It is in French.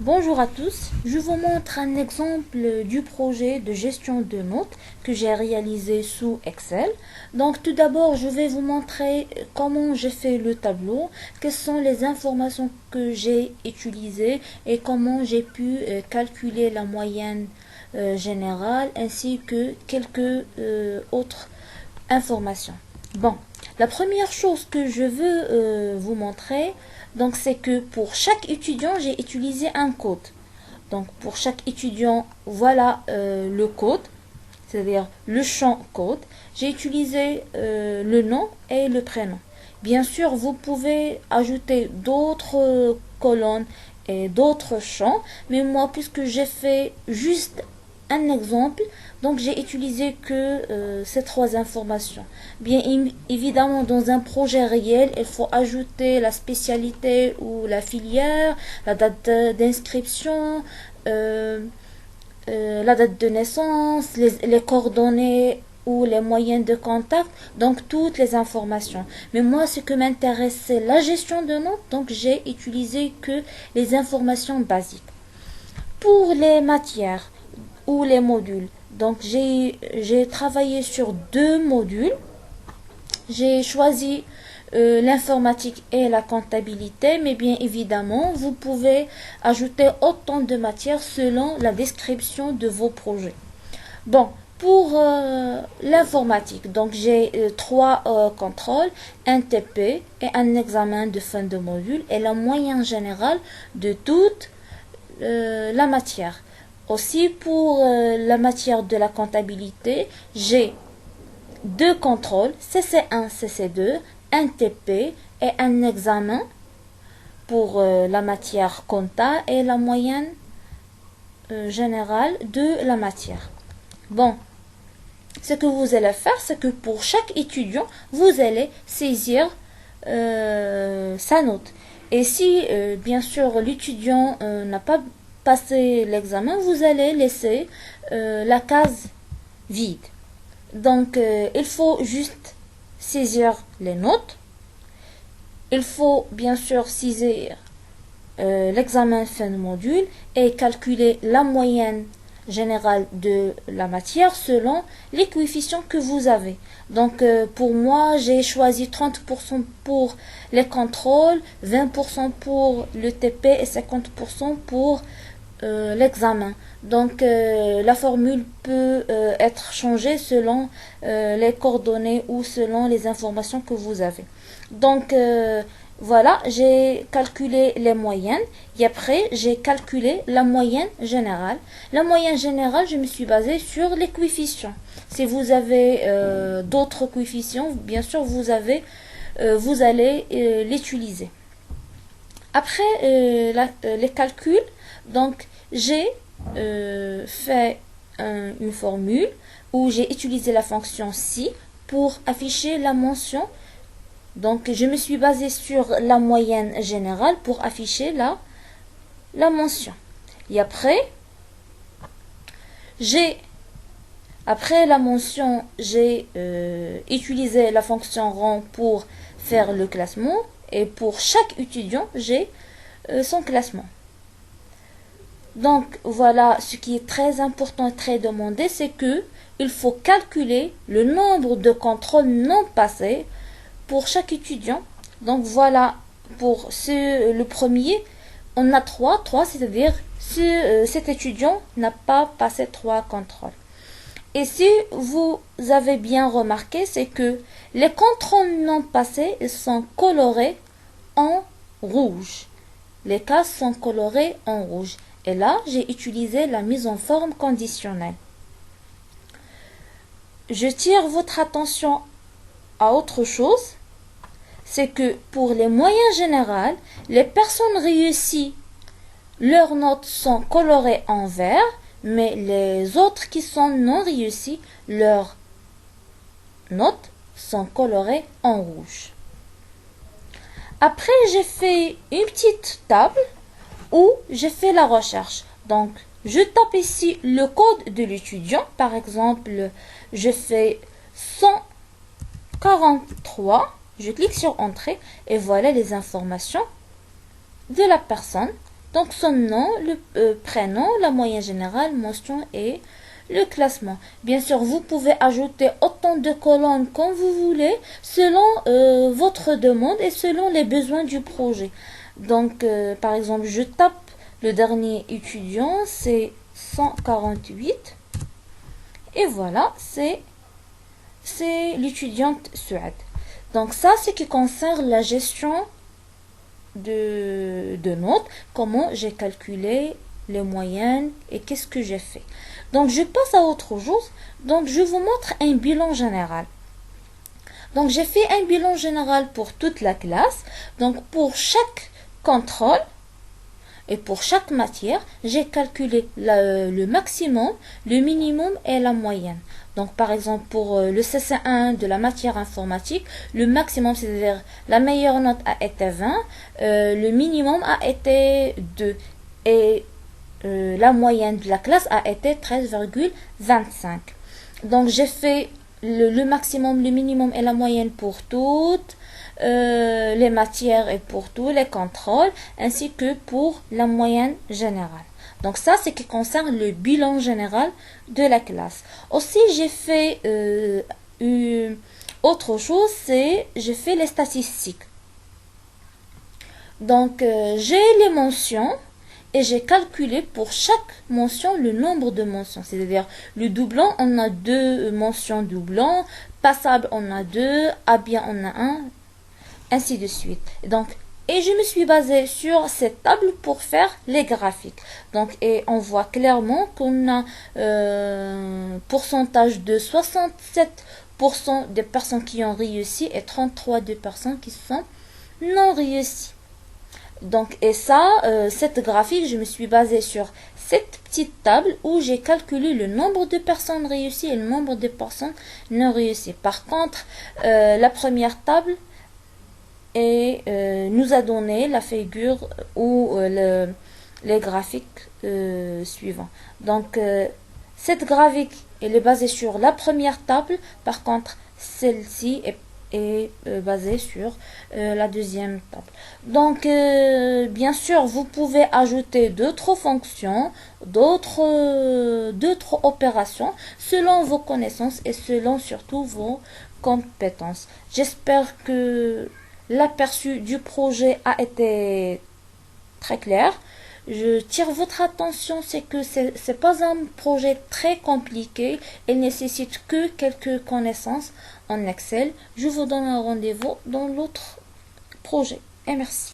Bonjour à tous, je vous montre un exemple du projet de gestion de notes que j'ai réalisé sous Excel. Donc tout d'abord, je vais vous montrer comment j'ai fait le tableau, quelles sont les informations que j'ai utilisées et comment j'ai pu calculer la moyenne générale ainsi que quelques autres informations. Bon, la première chose que je veux vous montrer, donc c'est que pour chaque étudiant, j'ai utilisé un code. Donc pour chaque étudiant, voilà le code, c'est-à-dire le champ code. J'ai utilisé le nom et le prénom. Bien sûr, vous pouvez ajouter d'autres colonnes et d'autres champs, mais moi, puisque j'ai fait juste un exemple, donc j'ai utilisé que ces trois informations. Bien évidemment, dans un projet réel, il faut ajouter la spécialité ou la filière, la date d'inscription, la date de naissance, les coordonnées ou les moyens de contact, donc toutes les informations. Mais moi, ce que m'intéresse, c'est la gestion de notes, donc j'ai utilisé que les informations basiques. Pour les matières ou les modules, donc j'ai travaillé sur deux modules. J'ai choisi l'informatique et la comptabilité, mais bien évidemment, vous pouvez ajouter autant de matières selon la description de vos projets. Bon, pour l'informatique, donc j'ai trois contrôles, un TP et un examen de fin de module et la moyenne générale de toute la matière. Aussi pour la matière de la comptabilité, j'ai deux contrôles, CC1, CC2, un TP et un examen pour la matière compta et la moyenne générale de la matière. Bon, ce que vous allez faire, c'est que pour chaque étudiant, vous allez saisir sa note. Et si, bien sûr, l'étudiant n'a pas passé l'examen, vous allez laisser la case vide. Donc, il faut juste saisir les notes. Il faut bien sûr saisir l'examen fin de module et calculer la moyenne générale de la matière selon les coefficients que vous avez. Donc, pour moi, j'ai choisi 30% pour les contrôles, 20% pour le TP et 50% pour l'examen. Donc la formule peut être changée selon les coordonnées ou selon les informations que vous avez. Donc voilà, j'ai calculé les moyennes et après j'ai calculé la moyenne générale. La moyenne générale, je me suis basée sur les coefficients. Si vous avez d'autres coefficients, bien sûr vous allez l'utiliser. Après les calculs, donc j'ai fait une formule où j'ai utilisé la fonction si pour afficher la mention. Donc je me suis basée sur la moyenne générale pour afficher la mention. Et après la mention, j'ai utilisé la fonction rang pour faire le classement et pour chaque étudiant, j'ai son classement. Donc voilà, ce qui est très important et très demandé, c'est que il faut calculer le nombre de contrôles non passés pour chaque étudiant. Donc voilà, pour le premier, on a 3, c'est-à-dire cet étudiant n'a pas passé 3 contrôles. Et si vous avez bien remarqué, c'est que les contrôles non passés sont colorés en rouge. Les cases sont colorées en rouge. Et là, j'ai utilisé la mise en forme conditionnelle. Je tire votre attention à autre chose. C'est que pour les moyennes générales, les personnes réussies, leurs notes sont colorées en vert, mais les autres qui sont non réussies, leurs notes sont colorées en rouge. Après, j'ai fait une petite table où j'ai fait la recherche. Donc, je tape ici le code de l'étudiant. Par exemple, je fais 143. Je clique sur Entrée et voilà les informations de la personne Donc son nom, le prénom, la moyenne générale, mention et le classement. Bien sûr, vous pouvez ajouter autant de colonnes comme vous voulez selon votre demande et selon les besoins du projet. Donc, par exemple, je tape le dernier étudiant, c'est 148. Et voilà, c'est l'étudiante Suad. Donc ça, c'est ce qui concerne la gestion de notes, comment j'ai calculé les moyennes et qu'est-ce que j'ai fait. Donc je passe à autre chose. Donc je vous montre un bilan général. Donc j'ai fait un bilan général pour toute la classe. Donc pour chaque contrôle et pour chaque matière, j'ai calculé le maximum, le minimum et la moyenne. Donc par exemple pour le CC1 de la matière informatique, le maximum, c'est-à-dire la meilleure note a été 20, le minimum a été 2 et la moyenne de la classe a été 13,25. Donc j'ai fait le maximum, le minimum et la moyenne pour toutes les matières et pour tous les contrôles, ainsi que pour la moyenne générale. Donc ça, c'est ce qui concerne le bilan général de la classe. Aussi, j'ai fait autre chose, c'est j'ai fait les statistiques. Donc j'ai les mentions et j'ai calculé pour chaque mention le nombre de mentions. C'est-à-dire le doublon, on a 2 mentions doublons, passable on a 2, à bien on a 1, ainsi de suite. Et je me suis basée sur cette table pour faire les graphiques. Donc, et on voit clairement qu'on a pourcentage de 67% des personnes qui ont réussi et 33% de personnes qui sont non réussies. Donc, et ça, cette graphique, je me suis basée sur cette petite table où j'ai calculé le nombre de personnes réussies et le nombre de personnes non réussies. Par contre, la première table nous a donné la figure ou les graphiques suivants. Donc, cette graphique, elle est basée sur la première table. Par contre, celle-ci est basée sur la deuxième table. Donc, bien sûr, vous pouvez ajouter d'autres fonctions, d'autres opérations selon vos connaissances et selon surtout vos compétences. J'espère que l'aperçu du projet a été très clair. Je tire votre attention, c'est que c'est pas un projet très compliqué. Il nécessite que quelques connaissances en Excel. Je vous donne un rendez-vous dans l'autre projet. Et merci.